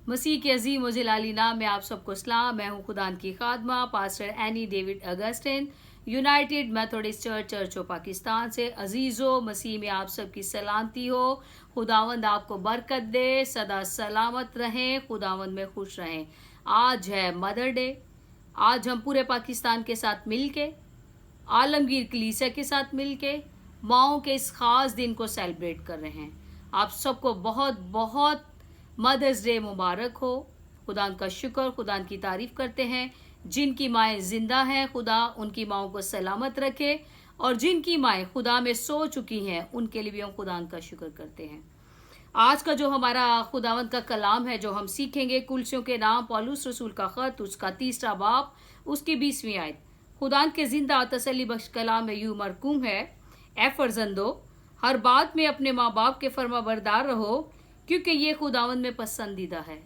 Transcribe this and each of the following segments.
मसीह के अजीम व जलाली नाम में आप सबको सलाम। मैं हूं खुदान की खादमा pastor Annie David Augustine, United Methodist church चर्चो पाकिस्तान से। अजीज़ो मसीह में आप सबकी सलामती हो। खुदावंद आपको बरकत दे, सदा सलामत रहें, खुदावंद में खुश रहें। आज है मदर डे। आज हम पूरे पाकिस्तान के साथ मिलके, आलमगीर कलीसिया के साथ मिलके माओं के इस खास दिन को सेलिब्रेट कर रहे हैं। आप सबको बहुत बहुत मदर्स डे मुबारक हो। खुदा का शुक्र, खुदा की तारीफ करते हैं। जिनकी माएँ जिंदा हैं, खुदा उनकी माओं को सलामत रखे, और जिनकी माएँ खुदा में सो चुकी हैं उनके लिए भी हम खुदा का शुक्र करते हैं। आज का जो हमारा खुदावंद का कलाम है, जो हम सीखेंगे, कुलसियों के नाम पौलुस रसूल का खत, उसका 3 बाब, उसकी 20वीं आयत। खुदा के जिंदा और तसल्ली बख्श कलाम में यूं मरकूम है, ए फर्जंदो, हर बात में अपने माँ बाप के फर्मा बरदार रहो, क्योंकि ये खुदावंद में पसंदीदा है।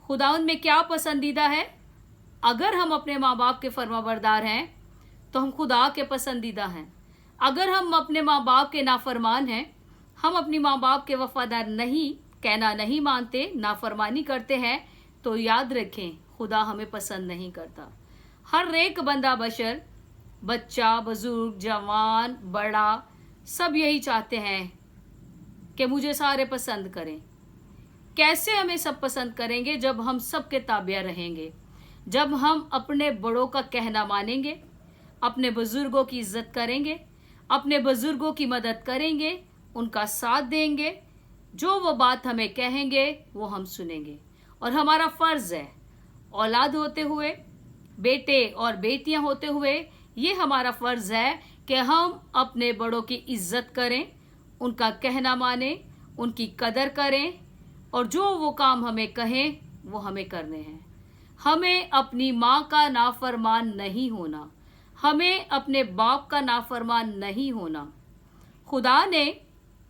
खुदावंद में क्या पसंदीदा है? अगर हम अपने माँ बाप के फर्मा बरदार हैं तो हम खुदा के पसंदीदा हैं। अगर हम अपने माँ बाप के नाफरमान हैं, हम अपनी माँ बाप के वफादार नहीं, कहना नहीं मानते, नाफरमानी करते हैं, तो याद रखें खुदा हमें पसंद नहीं करता। हर एक बंदा बशर, बच्चा, बुजुर्ग, जवान, बड़ा, सब यही चाहते हैं कि मुझे सारे पसंद करें। कैसे हमें सब पसंद करेंगे? जब हम सब के ताबिया रहेंगे, जब हम अपने बड़ों का कहना मानेंगे, अपने बुजुर्गों की इज्जत करेंगे, अपने बुजुर्गों की मदद करेंगे, उनका साथ देंगे, जो वो बात हमें कहेंगे वो हम सुनेंगे। और हमारा फर्ज है, औलाद होते हुए, बेटे और बेटियां होते हुए, ये हमारा फर्ज है कि हम अपने बड़ों की इज्जत करें, उनका कहना माने, उनकी कदर करें, और जो वो काम हमें कहें वो हमें करने हैं। हमें अपनी माँ का नाफरमान नहीं होना, हमें अपने बाप का नाफरमान नहीं होना। खुदा ने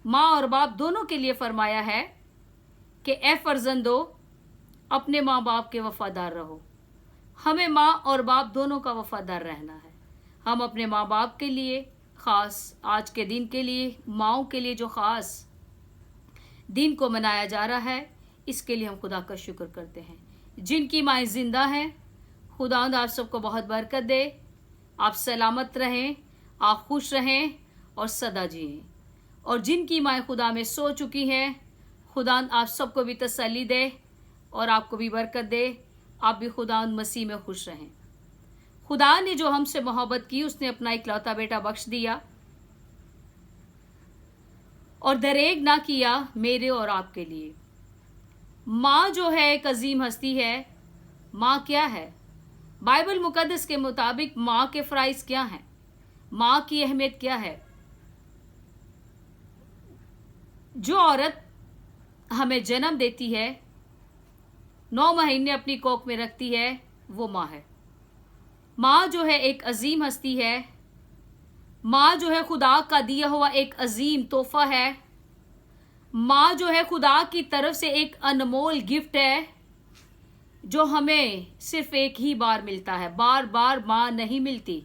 माँ और बाप दोनों के लिए फरमाया है कि ए फर्जंदो, अपने माँ बाप के वफादार रहो। हमें माँ और बाप दोनों का वफादार रहना है। हम अपने माँ बाप के लिए, ख़ास आज के दिन के लिए, माँओं के लिए जो ख़ास दिन को मनाया जा रहा है, इसके लिए हम खुदा का शुक्र करते हैं। जिनकी माएँ ज़िंदा हैं, खुदावंद आप सबको बहुत बरकत दे। आप सलामत रहें, आप खुश रहें और सदा जिएं। और जिनकी माएँ खुदा में सो चुकी हैं, खुदावंद आप सबको भी तसल्ली दे और आपको भी बरकत दे। आप भी खुदावंद मसीह में खुश रहें। खुदा ने जो हमसे मोहब्बत की, उसने अपना इकलौता बेटा बख्श दिया, और दरेग ना किया मेरे और आपके लिए। माँ जो है एक अजीम हस्ती है। माँ क्या है? बाइबल मुकद्दस के मुताबिक माँ के फ़राइज़ क्या हैं? माँ की अहमियत क्या है? जो औरत हमें जन्म देती है, 9 महीने अपनी कोख में रखती है, वो माँ है। माँ जो है एक अजीम हस्ती है। माँ जो है खुदा का दिया हुआ एक अजीम तोहफा है। माँ जो है खुदा की तरफ से एक अनमोल गिफ्ट है, जो हमें सिर्फ एक ही बार मिलता है, बार बार माँ नहीं मिलती।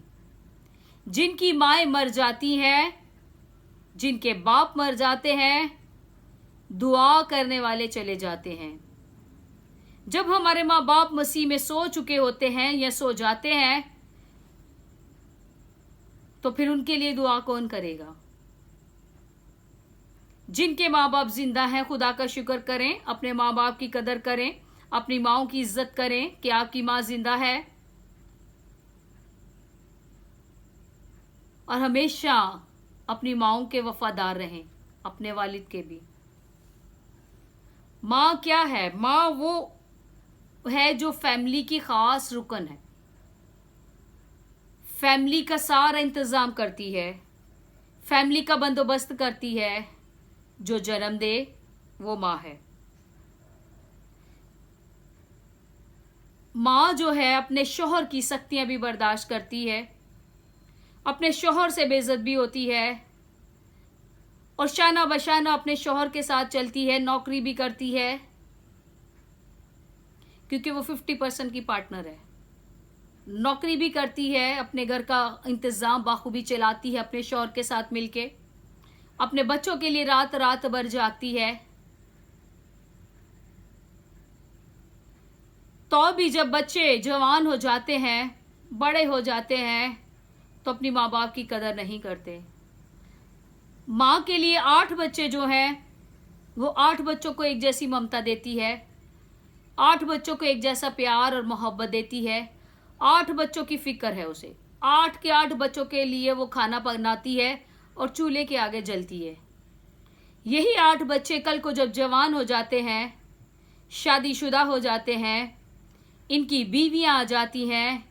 जिनकी माएँ मर जाती हैं, जिनके बाप मर जाते हैं, दुआ करने वाले चले जाते हैं। जब हमारे माँ बाप मसीह में सो चुके होते हैं या सो जाते हैं, तो फिर उनके लिए दुआ कौन करेगा? जिनके माँ बाप जिंदा हैं, खुदा का शुक्र करें, अपने माँ बाप की कदर करें, अपनी माँओं की इज्जत करें कि आपकी माँ जिंदा है। और हमेशा अपनी माँओं के वफादार रहें, अपने वालिद के भी। माँ क्या है? माँ वो है जो फैमिली की खास रुकन है, फैमिली का सारा इंतज़ाम करती है, फैमिली का बंदोबस्त करती है। जो जन्म दे वो माँ है। माँ जो है अपने शौहर की सख्तियाँ भी बर्दाश्त करती है, अपने शौहर से बेइज्जत भी होती है, और शाना बशाना अपने शौहर के साथ चलती है, नौकरी भी करती है, क्योंकि वो 50% की पार्टनर है। नौकरी भी करती है, अपने घर का इंतज़ाम बाखूबी चलाती है अपने शौहर के साथ मिलके, अपने बच्चों के लिए रात रात भर जागती है, तो भी जब बच्चे जवान हो जाते हैं, बड़े हो जाते हैं, तो अपनी माँ बाप की कदर नहीं करते। माँ के लिए 8 बच्चे जो हैं वो 8 बच्चों को एक जैसी ममता देती है, 8 बच्चों को एक जैसा प्यार और मोहब्बत देती है, 8 बच्चों की फिक्र है उसे, 8 के 8 बच्चों के लिए वो खाना बनाती है और चूल्हे के आगे जलती है। यही 8 बच्चे कल को जब जवान हो जाते हैं, शादीशुदा हो जाते हैं, इनकी बीवियां आ जाती हैं,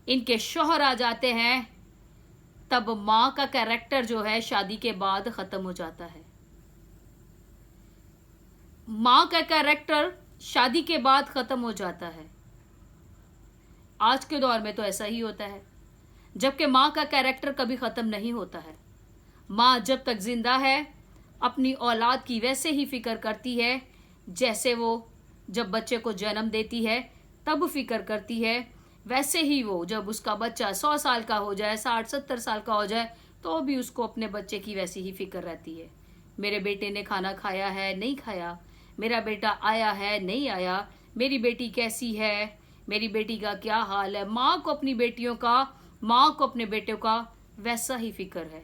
इनके शौहर आ जाते हैं, तब माँ का कैरेक्टर जो है शादी के बाद ख़त्म हो जाता है। माँ का कैरेक्टर शादी के बाद ख़त्म हो जाता है। आज के दौर में तो ऐसा ही होता है, जबकि माँ का कैरेक्टर कभी ख़त्म नहीं होता है। माँ जब तक ज़िंदा है अपनी औलाद की वैसे ही फ़िक्र करती है जैसे वो जब बच्चे को जन्म देती है तब फ़िक्र करती है, वैसे ही वो जब उसका बच्चा 100 साल का हो जाए, 60-70 साल का हो जाए, तो भी उसको अपने बच्चे की वैसी ही फ़िक्र रहती है। मेरे बेटे ने खाना खाया है, नहीं खाया, मेरा बेटा आया है, नहीं आया, मेरी बेटी कैसी है, मेरी बेटी का क्या हाल है। माँ को अपनी बेटियों का, माँ को अपने बेटों का वैसा ही फ़िक्र है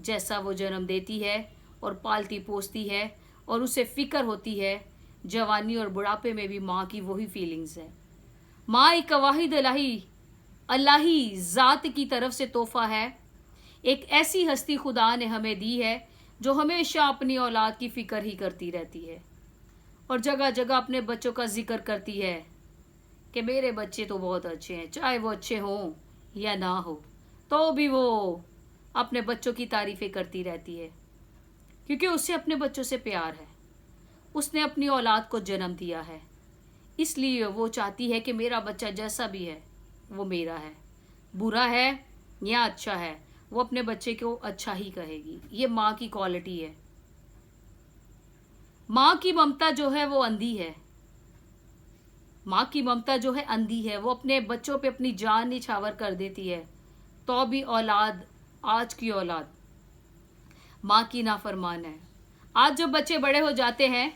जैसा वो जन्म देती है और पालती पोसती है, और उसे फ़िक्र होती है जवानी और बुढ़ापे में भी माँ की वही फीलिंग्स है। माँ एक वाहिद अल्लाही ज़ात की तरफ से तोहफ़ा है, एक ऐसी हस्ती खुदा ने हमें दी है जो हमेशा अपनी औलाद की फ़िक्र ही करती रहती है और जगह जगह अपने बच्चों का जिक्र करती है कि मेरे बच्चे तो बहुत अच्छे हैं, चाहे वो अच्छे हों या ना हो, तो भी वो अपने बच्चों की तारीफ़ें करती रहती है, क्योंकि उसे अपने बच्चों से प्यार है। उसने अपनी औलाद को जन्म दिया है, इसलिए वो चाहती है कि मेरा बच्चा जैसा भी है वो मेरा है, बुरा है या अच्छा है वो अपने बच्चे को अच्छा ही कहेगी। ये माँ की क्वालिटी है। माँ की ममता जो है वो अंधी है, माँ की ममता जो है अंधी है, वो अपने बच्चों पे अपनी जान निछावर कर देती है, तो भी औलाद, आज की औलाद माँ की नाफरमान है। आज जब बच्चे बड़े हो जाते हैं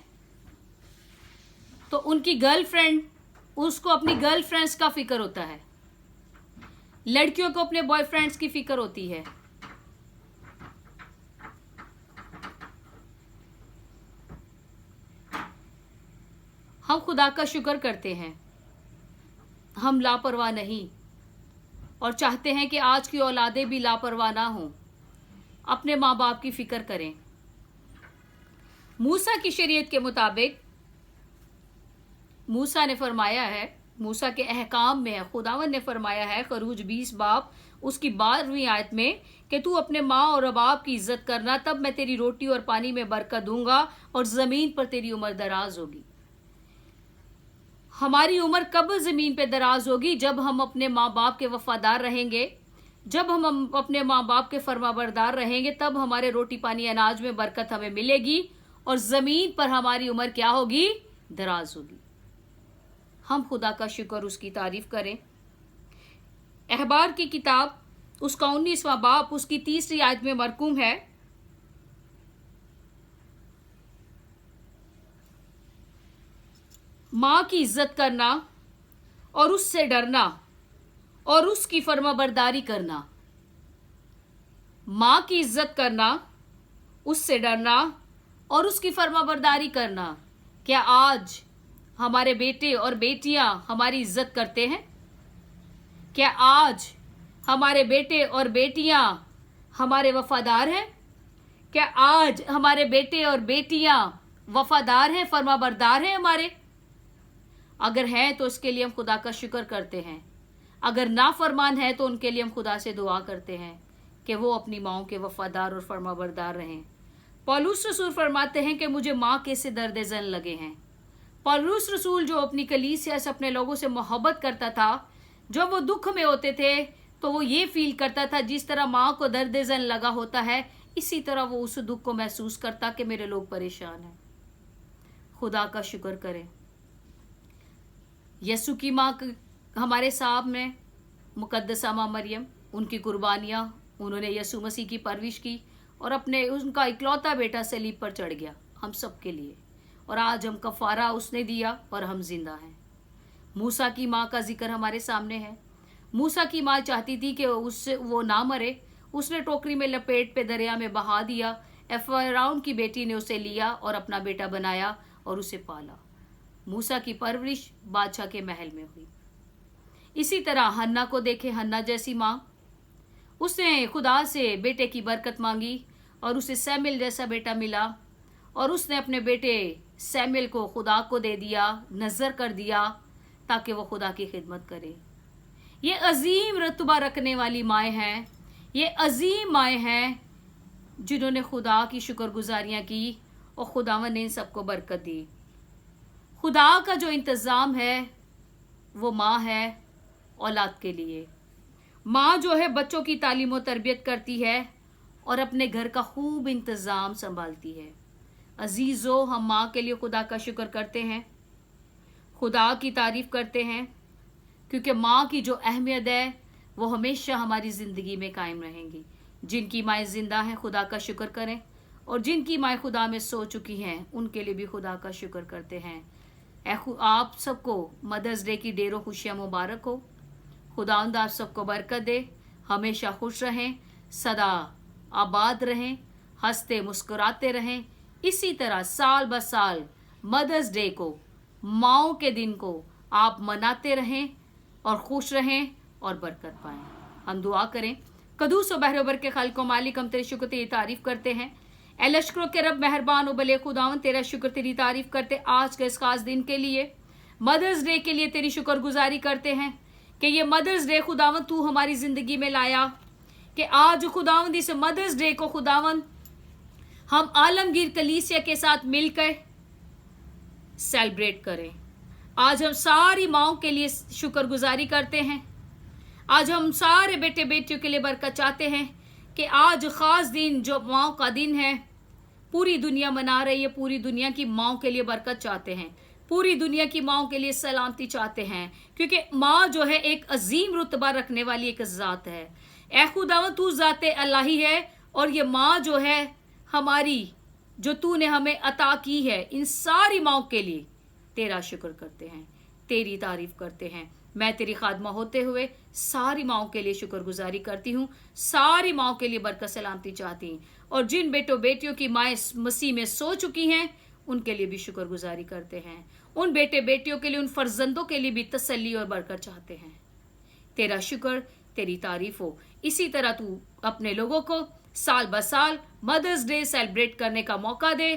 तो उनकी गर्लफ्रेंड, उसको अपनी गर्लफ्रेंड्स का फिक्र होता है, लड़कियों को अपने बॉयफ्रेंड्स की फिक्र होती है। हम खुदा का शुक्र करते हैं, हम लापरवाह नहीं, और चाहते हैं कि आज की औलादें भी लापरवाह ना हों, अपने माँ बाप की फिक्र करें। मूसा की शरीयत के मुताबिक मूसा ने फरमाया है, मूसा के अहकाम में है, खुदावन ने फरमाया है खरूज 20 बाब उसकी 12वीं आयत में कि तू अपने माँ और बाप की इज्जत करना, तब मैं तेरी रोटी और पानी में बरकत दूंगा और ज़मीन पर तेरी उम्र दराज होगी। हमारी उम्र कब ज़मीन पे दराज होगी? जब हम अपने माँ बाप के वफादार रहेंगे, जब हम अपने माँ बाप के फरमाबरदार रहेंगे, तब हमारे रोटी पानी अनाज में बरकत हमें मिलेगी और ज़मीन पर हमारी उम्र क्या होगी? दराज होगी। हम खुदा का शुक्र, उसकी तारीफ करें। अहबार की किताब उसका 19वां बाब उसकी 3री आयत में मरकूम है, माँ की इज्जत करना और उससे डरना और उसकी फरमाबरदारी करना। माँ की इज्जत करना, उससे डरना और उसकी फरमाबरदारी करना। क्या आज हमारे बेटे और बेटियां हमारी इज्जत करते हैं? क्या आज हमारे बेटे और बेटियां हमारे वफादार हैं? क्या आज हमारे बेटे और बेटियां वफादार हैं, फरमाबरदार हैं हमारे? अगर हैं तो इसके लिए हम खुदा का शुक्र करते हैं, अगर नाफरमान है तो उनके लिए हम खुदा से दुआ करते हैं कि वो अपनी माँओं के वफादार और फरमाबरदार रहें। पौलुस रसूल फरमाते हैं कि मुझे माँ के से दर्द जन लगे हैं। पौलुस रसूल जो अपनी कलीसिया से, अपने लोगों से मोहब्बत करता था, जब वो दुख में होते थे तो वो ये फील करता था जिस तरह माँ को दर्द जन लगा होता है, इसी तरह वो उस दुख को महसूस करता कि मेरे लोग परेशान हैं। खुदा का शुक्र करें। यसु की माँ हमारे सामने मुकद्दसा माँ मरियम, उनकी कुर्बानियाँ, उन्होंने यसु मसीह की परवरिश की और अपने उनका इकलौता बेटा सलीब पर चढ़ गया हम सब के लिए, और आज हम कफारा उसने दिया और हम जिंदा हैं। मूसा की माँ का जिक्र हमारे सामने है। मूसा की माँ चाहती थी कि उससे वो ना मरे, उसने टोकरी में लपेट पे दरिया में बहा दिया। फ़िरौन की बेटी ने उसे लिया और अपना बेटा बनाया और उसे पाला। मूसा की परवरिश बादशाह के महल में हुई। इसी तरह हन्ना को देखे, हन्ना जैसी माँ, उसने खुदा से बेटे की बरकत मांगी और उसे सैमुएल जैसा बेटा मिला और उसने अपने बेटे सैमुएल को खुदा को दे दिया, नजर कर दिया ताकि वो खुदा की खिदमत करे। ये अजीम रुतबा रखने वाली माएँ हैं, ये अजीम माएँ हैं जिन्होंने खुदा की शुक्रगुजारियाँ की और खुदावन ने इन सबको बरकत दी। खुदा का जो इंतज़ाम है वो माँ है औलाद के लिए। माँ जो है बच्चों की तालीम और तरबियत करती है और अपने घर का खूब इंतज़ाम संभालती है। अजीज़ों, हम माँ के लिए खुदा का शुक्र करते हैं, खुदा की तारीफ़ करते हैं, क्योंकि माँ की जो अहमियत है वो हमेशा हमारी ज़िंदगी में कायम रहेंगी। जिनकी माएँ ज़िंदा हैं खुदा का शुक्र करें, और जिनकी माएँ खुदा में सो चुकी हैं उनके लिए भी खुदा का शुक्र करते हैं। आप सबको मदर्स डे की ढेरों खुशियाँ मुबारक हो। खुदावंद आप सबको बरकत दे, हमेशा खुश रहें, सदा आबाद रहें, हंसते मुस्कुराते रहें। इसी तरह साल ब साल मदर्स डे को, माँओं के दिन को आप मनाते रहें और खुश रहें और बरकत पाएं। हम दुआ करें। कदूस व बहरोबर के खालिको मालिक, हम तेरे शुक्र तेरी तारीफ करते हैं। ए लश्करों के रब मेहरबान व भले खुदावन, तेरा शुक्र तेरी तारीफ करते आज के इस खास दिन के लिए, मदर्स डे के लिए तेरी शुक्रगुजारी करते हैं कि ये मदर्स डे खुदावन तू हमारी ज़िंदगी में लाया, कि आज खुदावन इस मदर्स डे को खुदावन हम आलमगीर कलीसिया के साथ मिलकर सेलिब्रेट करें। आज हम सारी माँओं के लिए शुक्रगुजारी करते हैं। आज हम सारे बेटे बेटियों के लिए बरकत चाहते हैं कि आज ख़ास दिन जो माँओं का दिन है, पूरी दुनिया मना रही है। पूरी दुनिया की माँओं के लिए बरकत चाहते हैं, पूरी दुनिया की माँओं के लिए सलामती चाहते हैं, क्योंकि माँ जो है एक अजीम रुतबा रखने वाली एक ज़ात है। ए खुदावंद तू ज़ाते अल्लाही है, और ये माँ जो है हमारी, जो तूने हमें अता की है, इन सारी माँओं के लिए तेरा शुक्र करते हैं, तेरी तारीफ करते हैं। मैं तेरी खादमा होते हुए सारी माँओं के लिए शुक्रगुजारी करती हूँ, सारी माँओं के लिए बरकत सलामती चाहती हूँ, और जिन बेटों बेटियों की माएँ मसीह में सो चुकी हैं उनके लिए भी शुक्रगुजारी करते हैं। उन बेटे बेटियों के लिए, उन फर्जंदों के लिए भी तसल्ली और बरकत चाहते हैं। तेरा शुक्र, तेरी तारीफ हो। इसी तरह तू अपने लोगों को साल ब साल मदर्स डे सेलिब्रेट करने का मौका दे,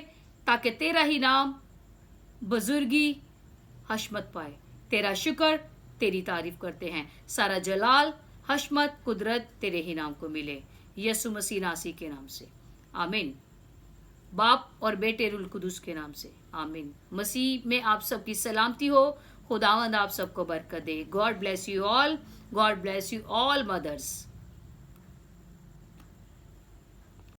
ताकि तेरा ही नाम बुजुर्गी हशमत पाए। तेरा शुक्र, तेरी तारीफ करते हैं। सारा जलाल, हशमत, कुदरत तेरे ही नाम को मिले, यसु मसीह नासी के नाम से, आमीन। बाप और बेटे रुल कुदुस के नाम से, आमीन। मसीह में आप सबकी सलामती हो। खुदावंद आप सबको बरकत दे। God bless you all. God bless you all mother's.